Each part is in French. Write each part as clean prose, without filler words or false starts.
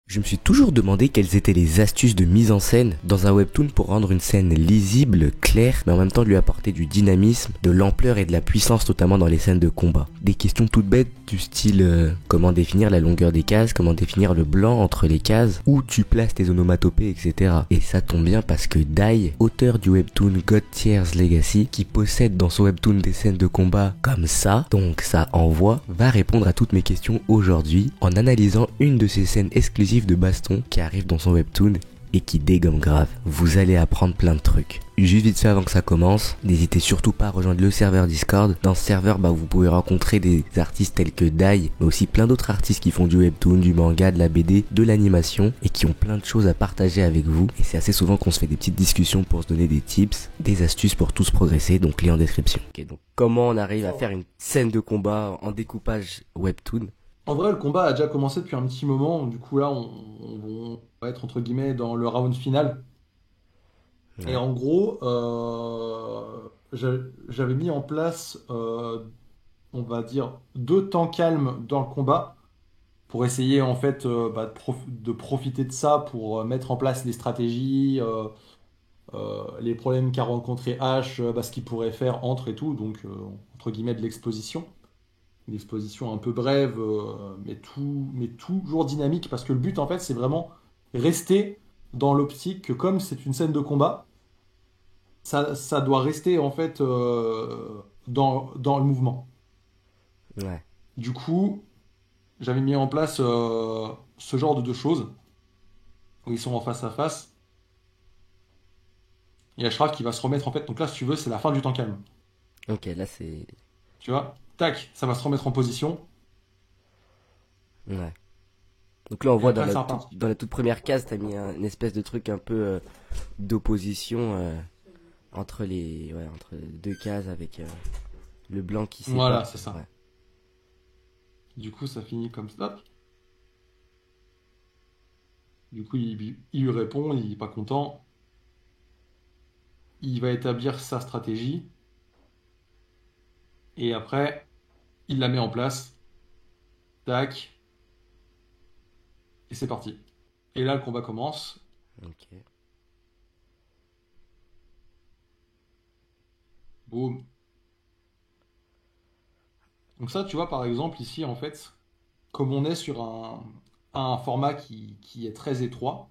Je me suis toujours demandé quelles étaient les astuces de mise en scène dans un webtoon pour rendre une scène lisible, claire, mais en même temps lui apporter du dynamisme, de l'ampleur et de la puissance, notamment dans les scènes de combat. Des questions toutes bêtes du style comment définir la longueur des cases, comment définir le blanc entre les cases, où tu places tes onomatopées, etc. Et ça tombe bien parce que Dai, auteur du webtoon God Tier's Legacy, qui possède dans son webtoon des scènes de combat comme ça, donc ça envoie, va répondre à toutes mes questions aujourd'hui en analysant une de ces scènes exclusives de baston qui arrive dans son webtoon et qui dégomme grave. Vous allez apprendre plein de trucs. Juste vite fait avant que ça commence, n'hésitez surtout pas à rejoindre le serveur Discord. Dans ce serveur, vous pouvez rencontrer des artistes tels que Dai, mais aussi plein d'autres artistes qui font du webtoon, du manga, de la BD, de l'animation et qui ont plein de choses à partager avec vous. Et c'est assez souvent qu'on se fait des petites discussions pour se donner des tips, des astuces pour tous progresser, donc lien en description. Ok, donc comment on arrive à faire une scène de combat en découpage webtoon? En vrai, le combat a déjà commencé depuis un petit moment. Du coup, là, on va être entre guillemets dans le round final. Et Ouais. en gros, j'avais mis en place, on va dire, deux temps calmes dans le combat pour essayer en fait de profiter de ça pour mettre en place les stratégies, les problèmes qu'a rencontré Ash, ce qu'il pourrait faire entre et tout. Donc, entre guillemets, de l'exposition. Une exposition un peu brève, mais toujours dynamique, parce que le but, en fait, c'est vraiment rester dans l'optique que comme c'est une scène de combat, ça doit rester, en fait, dans le mouvement. Ouais. Du coup, j'avais mis en place ce genre de deux choses, où ils sont en face à face. Il y a Ashraf qui va se remettre, en fait, donc là, si tu veux, c'est la fin du temps calme. Ok, là c'est... Tu vois? Tac, ça va se remettre en position, Ouais. Donc là on et voit après, c'est reparti. dans la toute première case, t'as mis une espèce de truc un peu d'opposition entre entre deux cases avec le blanc qui sépare. Voilà, c'est ça. Ouais. Du coup, ça finit comme ça. Du coup, il lui répond, il est pas content. Il va établir sa stratégie et après, il la met en place. Tac, et c'est parti. Et là, le combat commence. Ok. Boum. Donc ça, tu vois, par exemple, ici, en fait, comme on est sur un format qui est très étroit,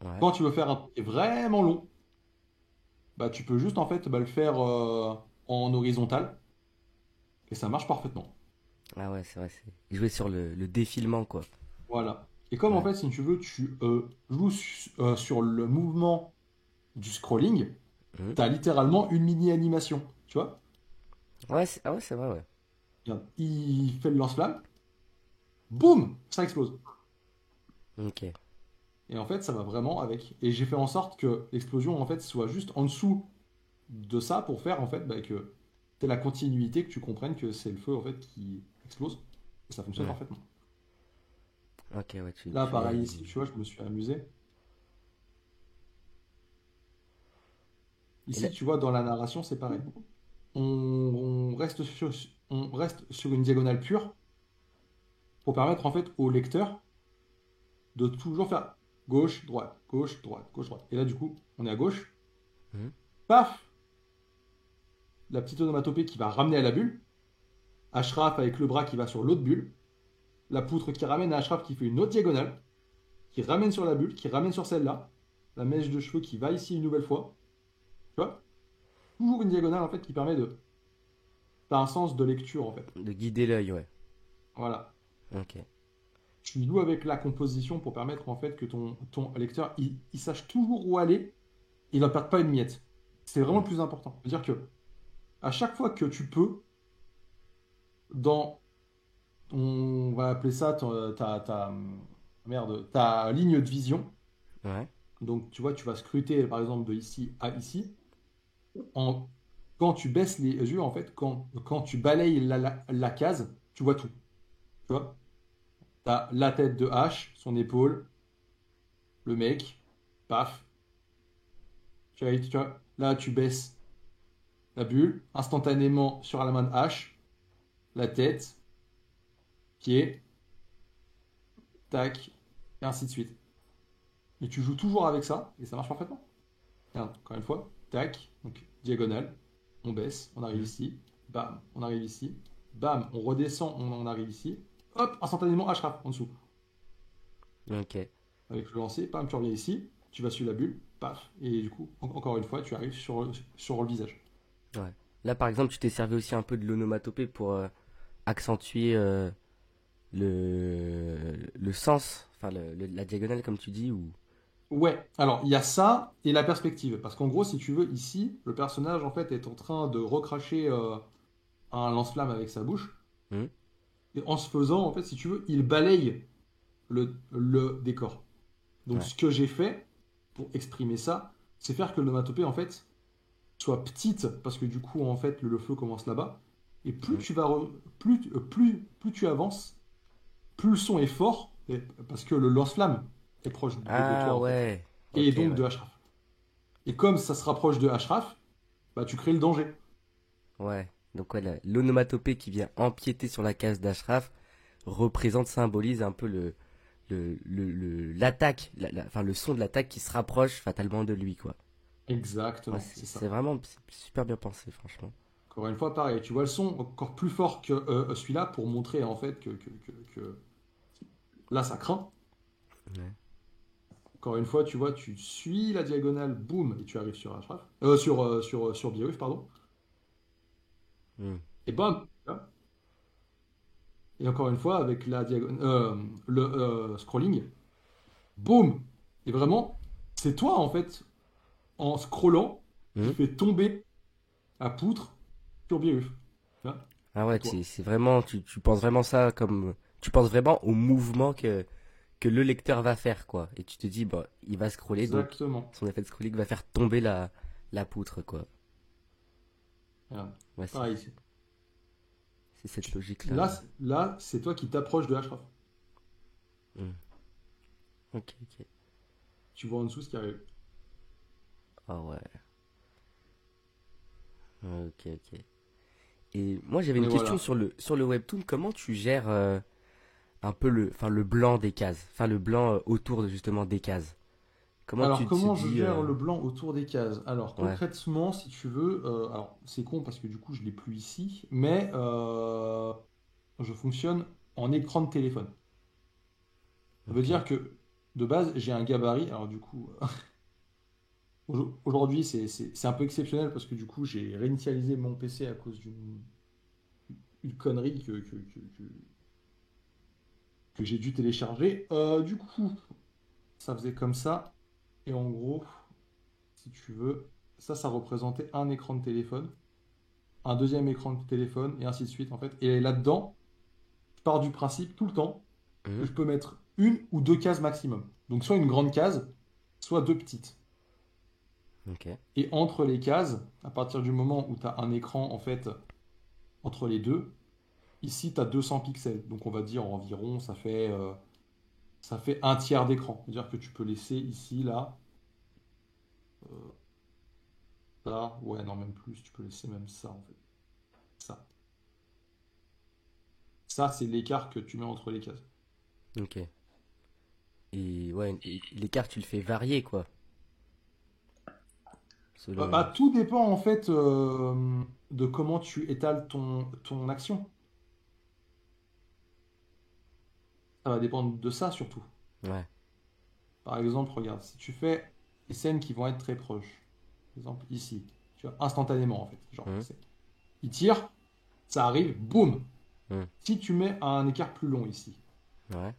Ouais. quand tu veux faire un truc vraiment long, tu peux juste, en fait, le faire en horizontal et ça marche parfaitement. Ah ouais, c'est vrai, c'est jouer sur le défilement quoi. Voilà. Et comme, en Ouais. fait, si tu veux, tu joues sur le mouvement du scrolling, Mhm. tu as littéralement une mini-animation, tu vois? Ouais, ah ouais, c'est vrai, ouais. Regarde, il fait le lance-flamme, boum, ça explose. Ok. Et en fait, ça va vraiment avec. Et j'ai fait en sorte que l'explosion, en fait, soit juste en dessous de ça pour faire, en fait, que c'est la continuité, que tu comprennes que c'est le feu, en fait, qui explose. Et ça fonctionne Ouais. parfaitement. Ok, ouais, Là, tu mets pareil, ici, tu vois, je me suis amusé. Et là... Ici, tu vois, dans la narration, c'est pareil. On, on reste sur une diagonale pure pour permettre, en fait, au lecteur de toujours faire gauche, droite, gauche, droite, gauche, droite. Et là, du coup, on est à gauche. Mhm. Paf! La petite onomatopée qui va ramener à la bulle. Ashraf avec le bras qui va sur l'autre bulle. La poutre qui ramène à Ashraf qui fait une autre diagonale. Qui ramène sur la bulle, qui ramène sur celle-là. La mèche de cheveux qui va ici une nouvelle fois. Tu vois? Toujours une diagonale en fait qui permet de. T'as un sens de lecture en fait. De guider l'œil, ouais. Voilà. Ok. Tu joues avec la composition pour permettre en fait que ton lecteur il sache toujours où aller. Il ne perde pas une miette. C'est vraiment Mm. le plus important. C'est-à-dire que à chaque fois que tu peux, dans on va appeler ça merde, ta ligne de vision. Ouais. Donc, tu vois, tu vas scruter, par exemple, de ici à ici. En, quand tu baisses les yeux, en fait, quand tu balayes la case, tu vois tout. Tu vois? Tu as la tête de H, son épaule, le mec, paf. Là, tu baisses la bulle, instantanément sur la main de H, la tête, pied, tac. et ainsi de suite. Et tu joues toujours avec ça, et ça marche parfaitement. Regarde, encore une fois, tac, donc diagonale, on baisse, on arrive Mhm. ici, bam, on arrive ici, bam, on redescend, on arrive ici, hop, instantanément Ashraf en dessous. Ok. Avec le lancer, bam, tu reviens ici, tu vas sur la bulle, paf, et du coup, encore une fois, tu arrives sur le visage. Ouais. Là, par exemple, tu t'es servi aussi un peu de l'onomatopée pour accentuer le sens, enfin la diagonale, comme tu dis, ou. Ouais, alors il y a ça et la perspective. Parce qu'en gros, si tu veux, ici, le personnage en fait est en train de recracher un lance-flamme avec sa bouche. Hmm. Et en se faisant, en fait, si tu veux, il balaye le décor. Donc Ouais. ce que j'ai fait pour exprimer ça, c'est faire que l'onomatopée en fait soit petite, parce que du coup, en fait, le feu commence là-bas. Et plus Hmm. tu vas plus tu avances, plus le son est fort, parce que le lance-flamme est proche de Ah toi en fait. ouais. Et Ok, donc de ouais. Ashraf. Et comme ça se rapproche de Ashraf, bah tu crées le danger. Ouais. Donc ouais, l'onomatopée qui vient empiéter sur la case d'Ashraf représente, symbolise un peu l'attaque, enfin le son de l'attaque qui se rapproche fatalement de lui, quoi. Ouais, Exactement, c'est c'est c'est ça. vraiment super bien pensé, franchement. Encore une fois, pareil, tu vois le son encore plus fort que celui-là pour montrer en fait que là ça craint. Ouais. Encore une fois, tu vois, tu suis la diagonale, boum, et tu arrives sur Ashraf, sur Beerus, pardon. Hmm. Et bam, là. Et encore une fois, avec la le scrolling, boum. Et vraiment, c'est toi en fait, en scrollant, qui Hmm. fait tomber la poutre sur Beerus. Là, Ah c'est ouais, toi. c'est vraiment, tu penses vraiment ça comme, tu penses vraiment au mouvement que le lecteur va faire, quoi. Et tu te dis, bah, il va scroller, donc Exactement. son effet de scrolling va faire tomber la poutre, quoi. Regarde. Ouais, Pareil. c'est cette logique-là. Là, c'est toi qui t'approches de Ashraf. Hmm. Ok, ok. Tu vois en dessous ce qui arrive. Ah ouais, ok, ok. Et moi, j'avais une Mais question voilà. sur le webtoon. Comment tu gères un peu enfin, le blanc des cases? Enfin, le blanc autour justement des cases. Comment Alors, tu te comment je dis, gère le blanc autour des cases? Alors, ouais, concrètement, si tu veux, alors c'est con parce que du coup, je l'ai plus ici, mais je fonctionne en écran de téléphone. Ça veut ok. dire que de base, j'ai un gabarit. Alors, du coup, aujourd'hui, c'est un peu exceptionnel parce que du coup, j'ai réinitialisé mon PC à cause une connerie que j'ai dû télécharger. Du coup, ça faisait comme ça. Et en gros, si tu veux, ça représentait un écran de téléphone, un deuxième écran de téléphone, et ainsi de suite, en fait. Et là-dedans, je pars du principe tout le temps que Mhm. je peux mettre une ou deux cases maximum. Donc soit une grande case, soit deux petites. Ok. Et entre les cases, à partir du moment où tu as un écran, en fait, entre les deux, ici, tu as 200 pixels. Donc on va dire environ, ça fait un tiers d'écran. C'est-à-dire que tu peux laisser ici, là, euh, là, ouais, non, même plus, tu peux laisser même ça, en fait. Ça. Ça, c'est l'écart que tu mets entre les cases. Ok. Et ouais, l'écart, tu le fais varier, quoi. Selon. Bah, tout dépend en fait de comment tu étales ton action. Ça va dépendre de ça surtout. Ouais. Par exemple, regarde, si tu fais des scènes qui vont être très proches, par exemple ici, tu vois, instantanément en fait, genre, Mhm. il tire, ça arrive, boum. Mhm. Si tu mets un écart plus long ici, Ouais.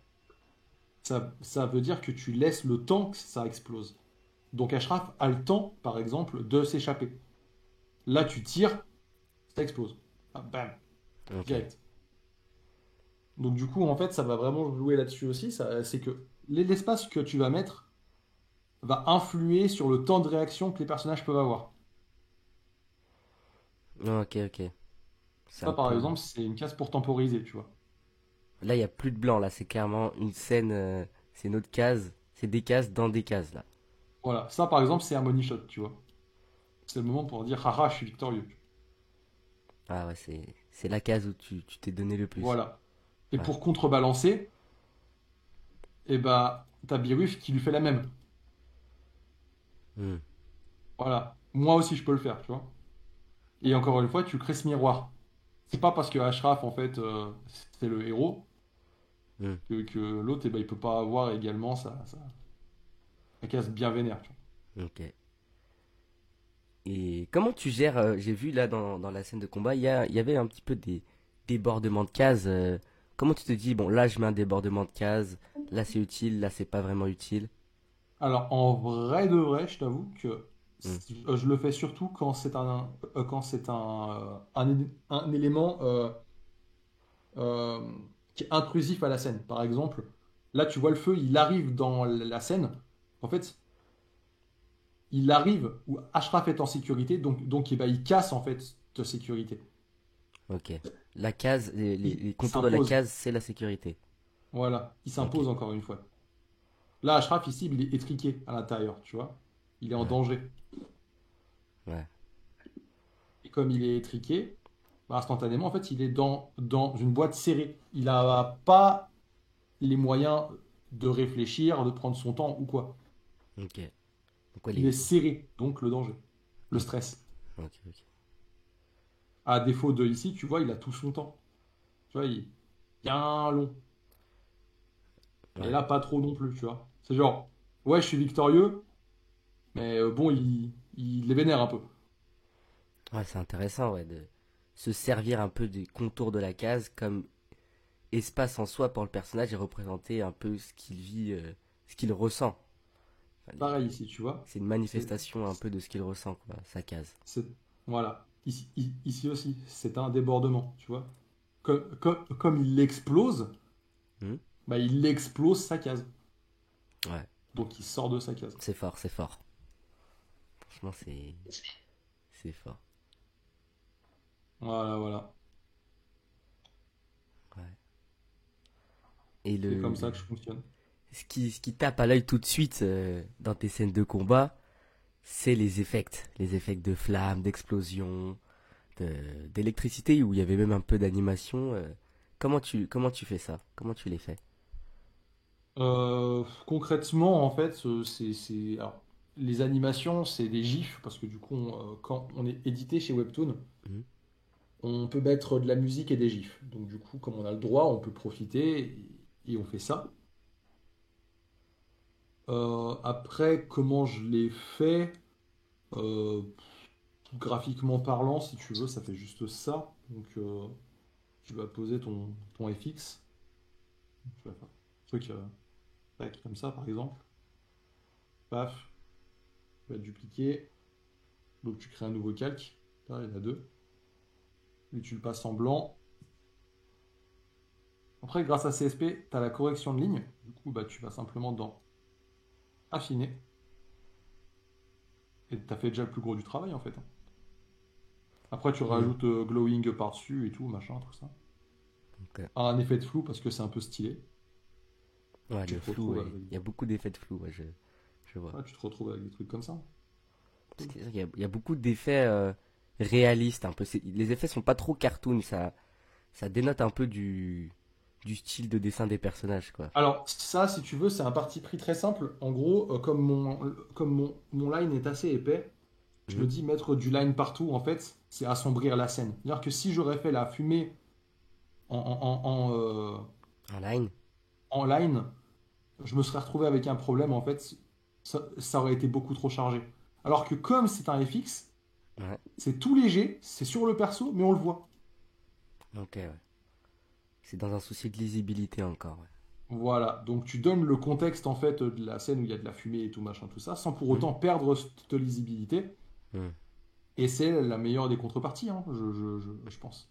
ça veut dire que tu laisses le temps que ça explose. Donc Ashraf a le temps, par exemple, de s'échapper. Là, tu tires, ça explose. Ah, bam, Ok. direct. Donc du coup, en fait, ça va vraiment jouer là-dessus aussi. C'est que l'espace que tu vas mettre va influer sur le temps de réaction que les personnages peuvent avoir. Ok, ok. C'est Ça, un par peu. exemple, c'est une case pour temporiser, tu vois. Là, il y a plus de blanc. Là, c'est clairement une scène. C'est une autre case. C'est des cases dans des cases, là. Voilà. Ça, par exemple, c'est un money shot, tu vois. C'est le moment pour dire, haha, je suis victorieux. Ah ouais, c'est la case où tu t'es donné le plus. Voilà. Et Ouais. pour contrebalancer, et bah t'as Biruf qui lui fait la même. Hmm. Voilà. Moi aussi je peux le faire, tu vois. Et encore une fois, tu crées ce miroir. C'est pas parce que Ashraf, en fait, c'est le héros Hmm. que l'autre, eh ben, il peut pas avoir également sa case bien vénère, tu Ok. Et comment tu gères, j'ai vu là dans la scène de combat, il y avait un petit peu des débordements de cases. Comment tu te dis, bon là je mets un débordement de cases, là c'est utile, là c'est pas vraiment utile. Alors, en vrai de vrai, je t'avoue que Hmm. je le fais surtout quand c'est un élément euh, qui est intrusif à la scène. Par exemple, là, tu vois le feu, il arrive dans la scène. En fait, il arrive où Ashraf est en sécurité, donc eh ben, il casse en fait de sécurité. Ok. La case, Il les contours de la s'impose. case, c'est la sécurité. Voilà, il Ok. s'impose encore une fois. Là, Ashraf, ici, il est étriqué à l'intérieur, tu vois. Il est en Ouais. danger. Ouais. Et comme il est étriqué, bah, instantanément, en fait, il est dans une boîte serrée. Il n'a pas les moyens de réfléchir, de prendre son temps ou quoi. Ok. Donc ouais, Il est serré, donc le danger, le stress. ok, ok. À défaut de ici, tu vois, il a tout son temps. Tu vois, il est bien long. Mais Ouais. là, pas trop non plus, tu vois. C'est genre, ouais, je suis victorieux, mais bon, il les vénère un peu. Ouais, c'est intéressant, ouais, de se servir un peu des contours de la case comme espace en soi pour le personnage et représenter un peu ce qu'il vit, ce qu'il ressent. Enfin, Pareil ici, tu vois. c'est une C'est, manifestation un peu de ce qu'il ressent, quoi, sa case. c'est, voilà. Ici aussi, c'est un débordement, tu vois. Comme il l'explose, Hmm. bah, il explose sa case. Ouais, Donc il sort de sa case. c'est fort, c'est fort. Franchement, c'est fort. Voilà, voilà. Ouais. Et C'est comme ça que je fonctionne. ce qui tape à l'œil tout de suite dans tes scènes de combat, c'est les effets de flammes, d'explosions, d'électricité où il y avait même un peu d'animation. Comment tu fais ça? Comment tu les fais? Concrètement, en fait, alors, les animations, c'est des gifs, parce que du coup, quand on est édité chez Webtoon, Mhm. on peut mettre de la musique et des gifs. Donc du coup, comme on a le droit, on peut profiter et on fait ça. Après, comment je l'ai fait? Euh, Graphiquement parlant, si tu veux, ça fait juste ça. Donc tu vas poser ton FX. Tu vas faire un truc tac, comme ça, par exemple. Paf, tu vas dupliquer. Donc tu crées un nouveau calque. Là, il y en a deux. Et tu le passes en blanc. Après, grâce à CSP, tu as la correction de ligne. Du coup, bah, tu vas simplement dans Affiner. Et tu as fait déjà le plus gros du travail, en fait, hein. Après, tu Mhm. rajoutes glowing par-dessus et tout, machin, tout ça. Ok. Un effet de flou parce que c'est un peu stylé. Ouais, Tu le te flou, retrouves ouais. avec, Il y a beaucoup d'effets de flou, ouais, je vois. ouais, tu te retrouves avec des trucs comme ça. Parce Cool. qu'il y a beaucoup d'effets réalistes, un peu. Les effets sont pas trop cartoon, ça dénote un peu du style de dessin des personnages, quoi. Alors, ça, si tu veux, c'est un parti pris très simple. En gros, comme mon line est assez épais, je me Mhm. dis mettre du line partout, en fait, c'est assombrir la scène. C'est-à-dire que si j'aurais fait la fumée Un line. en line, je me serais retrouvé avec un problème, en fait, ça aurait été beaucoup trop chargé. Alors que comme c'est un FX, Ouais. c'est tout léger, c'est sur le perso, mais on le voit. Ok, ouais. C'est dans un souci de lisibilité encore, ouais. Voilà, donc tu donnes le contexte en fait de la scène où il y a de la fumée et tout machin, tout ça, sans pour Mhm. autant perdre cette lisibilité. Mhm. Et c'est la meilleure des contreparties, hein, je pense.